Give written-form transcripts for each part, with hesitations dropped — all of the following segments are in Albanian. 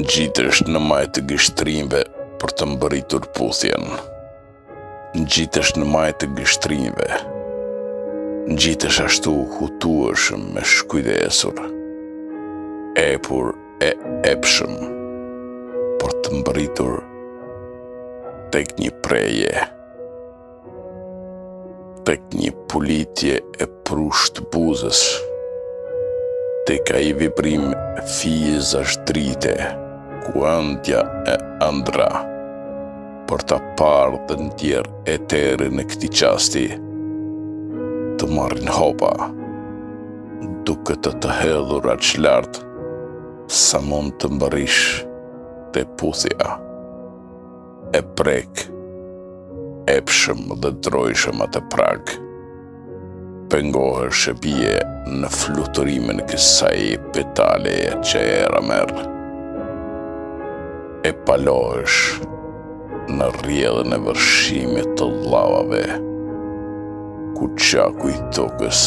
Ngjitesh në majë të gështrimve për të mbërritur puthjen. Ngjitesh në majë të gështrimve. Ngjitesh ashtu hutueshëm me shkujdesur, epur e epshëm, për të mbërritur tek një preje, tek një pulitje e prusht buzës, tek ai vibrim fizash drite, ku ëndja e ëndra, për ta parë dhe ndjerë eterin e këtij qasti, të marrin hopa, duke të hedhur aq lart sa mund të mbërrish te puthja, e prek, epshëm dhe drojshëm atë prag. Pengohesh e bie në fluturimin kësaj petaleje që era merr. E palohesh në rrjedhën e vërshimit të llavave, ku qaku i tokës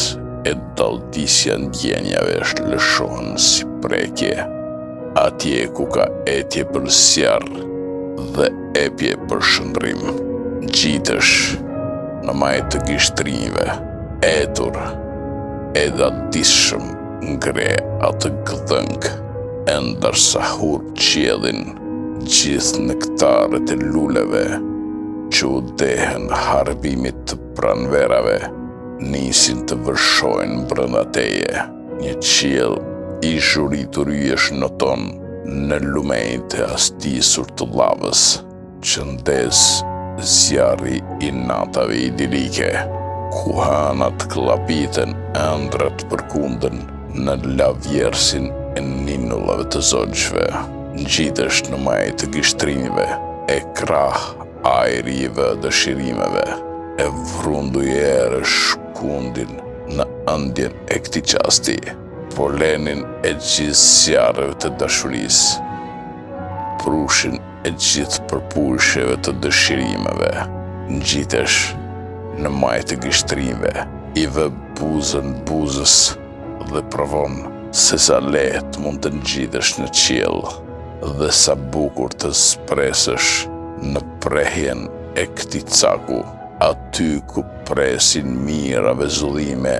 e dalldisja ndjenjave lëshohen si prekje, atje ku ka etje për sjarr dhe epje për shndrim. Ngjitesh në majë të gështrimve, etur, e dadishëm ngre atë gdhëng, e ndërsa hur qiellin gjithë nektarët e luleve që u dehen harbimit të pranverave, nisin të vërshojnë brenda teje. Një qiell i zhuritur yesh noton në lumejt e astisur të llavës, që ndez zjarri i natave idilike, ku hanat klapiten ëndrat përkundën në lavjersin e ninullave të zogjve. Ngjitesh në majë të gështrimeve, e krah ajri i dëshirimeve, e vrundu i erë shkundin në ëndjen e këtij qasti, polenin e gjithë zjarreve të dashurisë, prushin e gjithë përpushjeve të dëshirimeve. Ngjitesh në majë të gështrimeve, i vë buzën buzës dhe provon se sa lehtë mund të ngjitesh në qiell, dhe sa bukur të zpresësh në prehjen e këtij caku, aty ku presin mira vezullime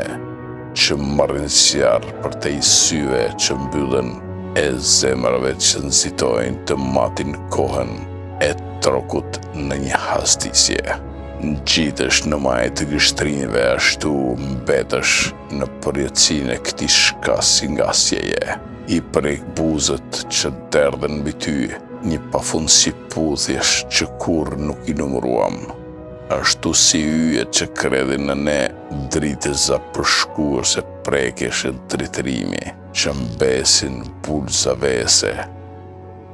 që marrin zjarr për te i syve që mbyllen, e zemrave që nxitojnë të matin kohën e trokut në një hastisje. Ngjitesh në majë të gështrimeve, ashtu mbetesh në përjetësinë e këtij shkasi ngasjeje. I prek buzët që derdhen mbi ty, një pafundësi puthjesh që kurrë nuk i numëruam. Ashtu si yjet që kredhin në ne, driteza përshkuese prekjesh e dritërimi, që mbesin pulsavese,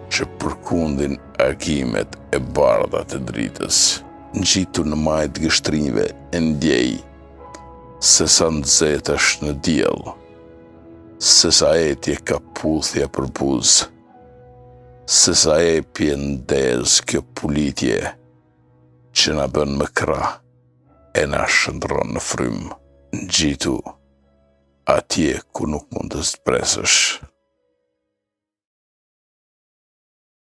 që përkundin agimet e bardha të dritës. Ngjitur në majë të gështrimeve, e ndjej se sa nxetesh në diell, se sa etje ka puthja për buzë, se sa epje ndez kjo pulitje që na bën me krah e na shndron në frym. Ngjitu atje ku nuk mund të zbresësh.